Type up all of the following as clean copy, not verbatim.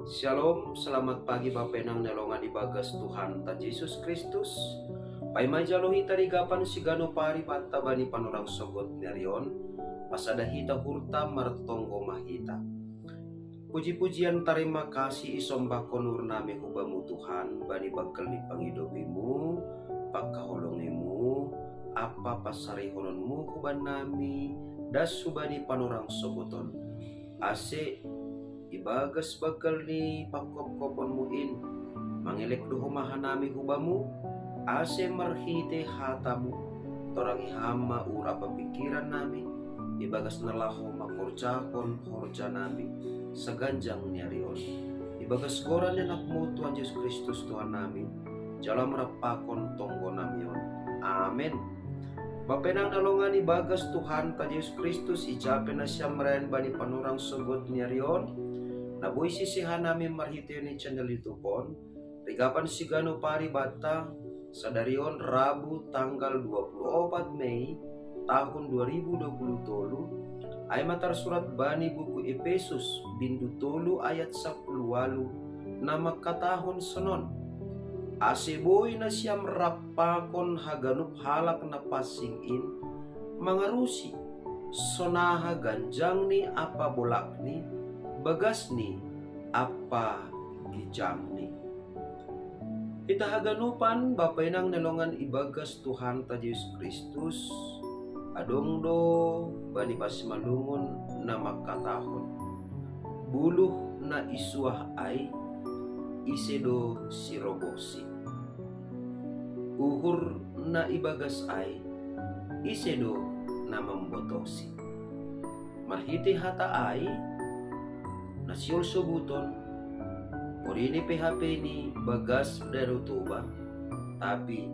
Shalom, selamat pagi Bapak Nang nelongan di bagas Tuhan ta Yesus Kristus. Pai majalohi tarigapan sigano pari batta bani panorang sogot nerion. Pasada hita hurta martonggo mahita. Puji-pujian terima kasih isombah konur nami hubamu Tuhan bani bakal di pangidopimu, pakaholongimu, apa pasari hononmu huban nami, das subani panorang sogoton. Ase ibagas bakal ni pakop-kopon muin mangelek doho mahanami hubamu ase marhite hatamu torangi hama ura papikiran nami ibagas nalaho makorjakon horja nami seganjang nyarion ibagas goran anakmu Tuhan Yesus Kristus Tuhan nami jalan merapakon tonggo namion. Amin. Bapenang nalongan ibagas Tuhan ta Yesus Kristus ijapen na siya marayan bani panurang sogot nyarion. Naboy sisihan namin marhitiyo ni channel itu pon. Rigapan sigano pari bata sa darion Rabu tanggal 24 Mei tahun 2023 ay matarsurat bani buku Efesus bindu tolu ayat 10 na makatahon sonon. Aseboy na siyam rapakon haganup halak na pasingin mangarusi sonaha ganjang ni apa bolak ni bagas ni apa gijang ni. Ita haganupan bapay nang nelongan ibagas Tuhan ta Yesus Kristus adong do bani pasimalungon na makatahon buluh na isuah ay isedo sirobosi uhur na ibagas ay isedo na mambotosi marhiti hata ay nasiol subuton orini PHP ni bagas darutuba tapi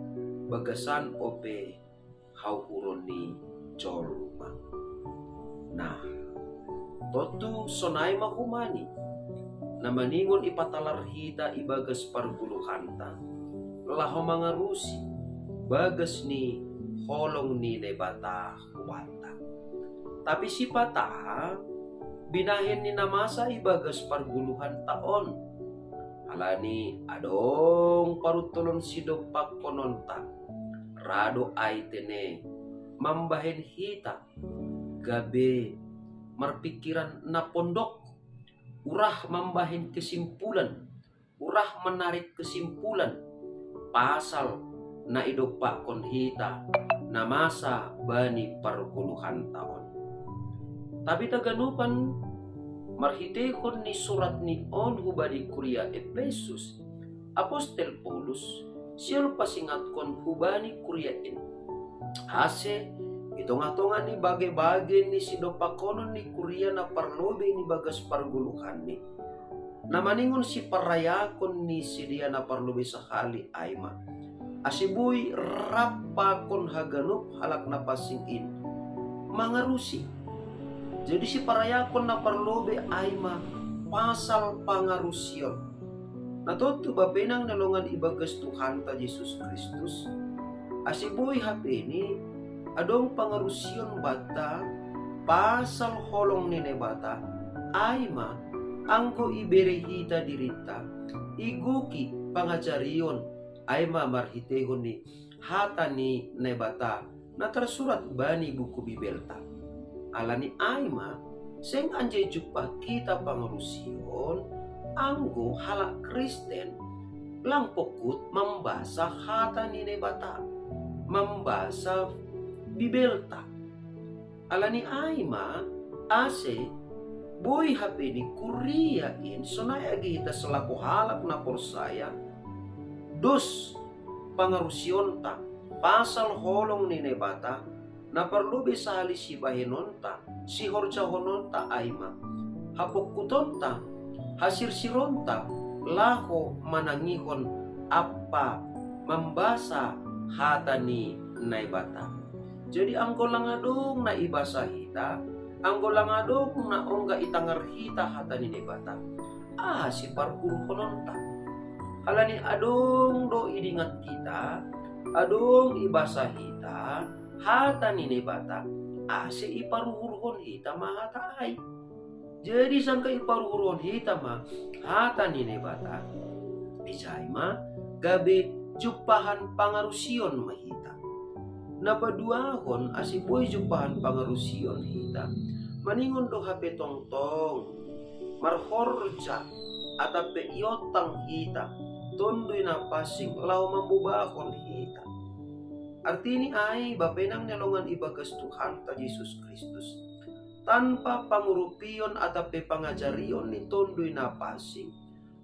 bagasan ope hauhuron ni cholma. Nah totu sonay makumani na maningon ipatalar hita ibagas parguluhanta laho mangarusi bagas ni holong ni nebata huwanta tapi si patah binahin ni namasa ibagas parguluhan taon alani adong parutulon sidopak kononta rado ay tene mambahin hita gabe marpikiran na pondok urah mambahin kesimpulan urah menarik kesimpulan pasal na idopak kon hita namasa bani parguluhan taon. Tapi taganupan marhitekon ni surat ni on hubadi kuria Efesus Apostel Paulus siyal pasingat kon hubani kuria in ase itonga-tonga ni bage-bage ni sidopakonon ni kuria na parlobe ni bagas parguluhan ni na maningon si parayakon ni sidia na parlobe sakali ayma asibuy rapakon haganup halak na pasingin mangarusi. Jadi si parayakon na parlobe ay pasal pangarusyon. Natuto bapenang nalongan ibagas Tuhan ta Yesus Kristus. Asiboy hapini adong pangarusyon bata pasal holong ni nebata ay anggo iberehita dirita iguki pangajarion ay marhitehon ni hata ni nebata na tersurat bani buku Bibelta. Alani ayma seng anjay jumpa kita pangurusion anggo halak Kristen lang pokut membasa hata ni nebata membasa Bibelta. Alani ayma ase boy hape ni kuriain sonaya kita selaku halak na porsaya dos pangarusion ta pasal holong ni nebata na perlu bisa halis si bahinonta si horja hononta ayma hapok kutonta hasir sironta laho manangihon apa membasa hata ni naibata. Jadi anggolang adong na ibasa hita anggolang adong na ongga itangar hita hata ni naibata si parhur hononta halani adong do idingat kita adong ibasa hita hata ni nebata ase iparuhurhon hita mahata ay Jadi sangka iparuron hita ma hata nine bata ijai ma gabe jupahan pangarusion mahita. Napaduahon asipoy jupahan pangarusion hita. Maningon do hape tongtong marhorja atape iotang hita tondoy na pasing lau mambubakon hita. Artini ay bapenang nelongan ibagas Tuhan ta Yesus Kristus tanpa pangurupion atape pangajarion ni tondoy na pasing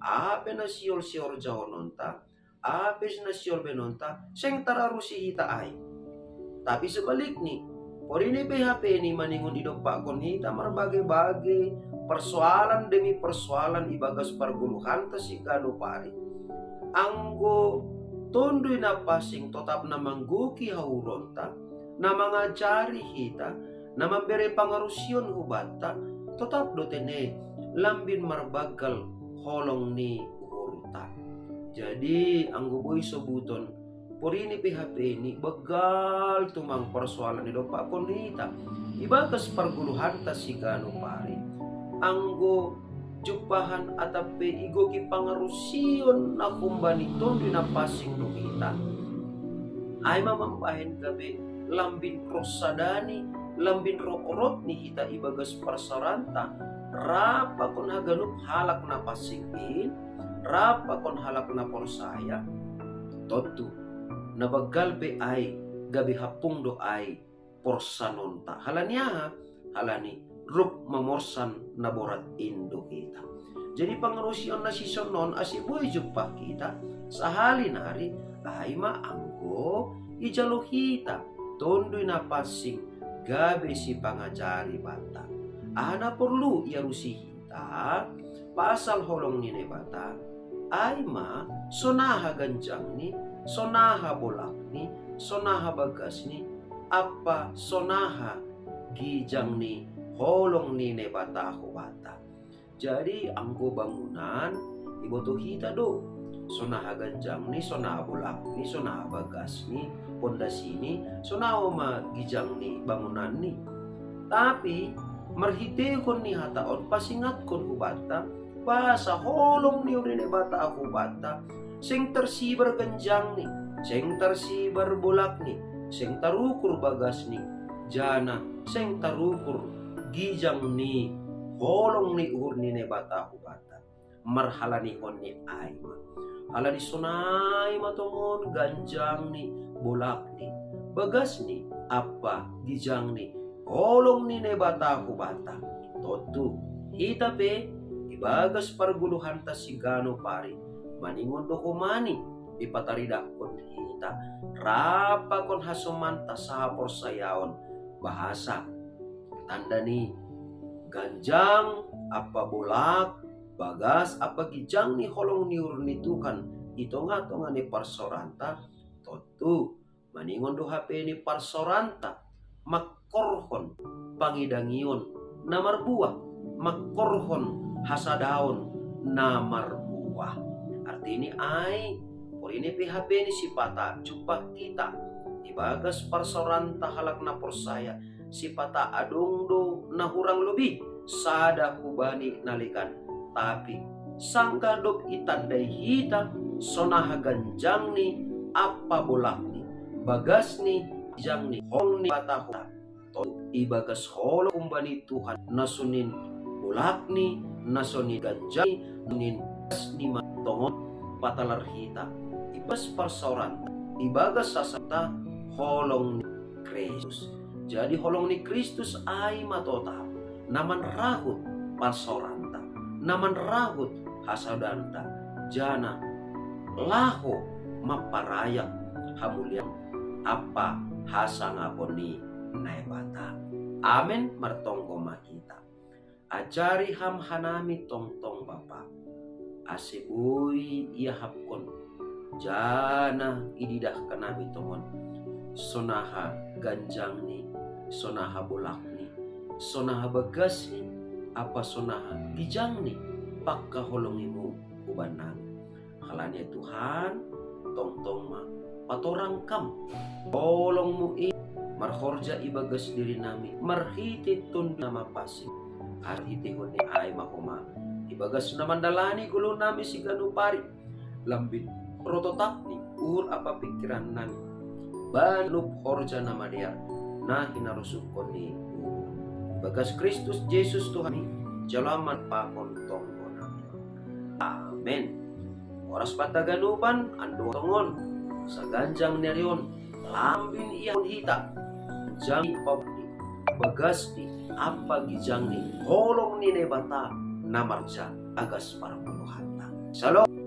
ape na siol jahononta ape na siol benonta seng tararusi hita ay. Tapi sebaliknya porini PHP ni maningon idopakon hita marbagai-bagai persoalan demi persoalan ibagas parguluhan ta si kano pari anggo tondoy na pasing tetap na mangguki hauronta na mangajari hita na mambere pangarusion hubata tetap dotene lambin marbagal holong ni uruta. Jadi anggo boy sobuton porini PHP ini begal tumang persoalan ni dopakon hita ibagas parguluhan ta si kano pari anggo jupahan atape igogi pangarusion na kumbani tondoy na pasing no kita ay mamampahin gabi lambin prosadani lambin rokorot ni hita ibagas parsaranta rapa kon haganup halak na pasingin rapa kon halak na porsaya totu nabagal be ay gabi hapung do ay porsanonta halania halani rup mamorsan na borat indo kita. Jadi pangarusion na sisonon asiboy jumpa kita sa halinari ay maanggo ijalo kita tondoy na pasing gabi si pangajari bata. Ana perlu iarusi kita pasal holong ni bata ay ma sonaha ganjang ni sonaha bolak ni sonaha bagas ni apa sonaha gijang ni holong ni bata ho bata. Jadi angko bangunan iboto kita do sonaha ganjang ni sonaha bolak ni sonaha bagas ni pondasi ni sonaha ma gijang ni bangunan ni. Tapi marhitekon ni hataon pasingat kon hubata basa holong ni urine bata hubata sing tersibar ganjang ni sing tersibar bolak ni sing tarukur bagas ni jana sing tarukur gijang ni holong ni ur ni bata hubata marhalani hon ni aima halani sunai matongon ganjang ni bolak ni bagas ni apa gijang ni holong ni bata hubata totu hita pe ibagas parguluhan ta sigano pari maningon do humani ipatarida kon hita rapa kon hasumanta sa porsayaon bahasa tanda ni ganjang apa bolak bagas apa gijang ni holong ni urni Tuhan itonga-tonga ni parsoranta totu maningon do HP ni parsoranta makorhon pangidangion namar buah makorhon hasadaon namar buah artini ay por ini PHP ni sipata jumpa kita ibagas parsoranta halak na porsaya sipata adong do nahurang lebih sada kubani nalikan tapi sangka dok itandai hita sonaha ganjang ni apa bolak ni bagas ni jang ni hong ni batahota to ibagas holo kumbani Tuhan nasunin bolak ni nasunin ganjang ni ni matongon patalar hita ibas parsoran ibagas sasata holong ni Kristus. Jadi holong ni Kristus ay matotap naman rahut parsoranta naman rahut hasadanta jana laho maparayak hamulian apa hasangapon ni naibata. Amen martongko makita ajari ham hanami tongtong bapa asibui ia hapkon jana ididah kanami tongon sonaha ganjang ni sonaha bolak ni sonaha bagas ni apa sonaha gijang ni pakka holongimu ubanang halanya Tuhan tong-tong ma patorang kam holongmu i marhorja ibagas diri nami marhitit tun nama pasing arhitihon ni ay mahuma. Ibagas naman dalani gulo nami si ganupari. Lambit prototap ni ur apa pikiran nami. Banup horja nama dia na hinarusukon ni Ibagas Kristus Jesus Tuhan ni jalaman pakon tonggo nami. Amen. Oras pataganupan ando tongon sa ganjang nerion lambin iyan hita jang pabdi bagas di apa gijang ni holong ni nebata namarja agas para puluhanta. Shalom.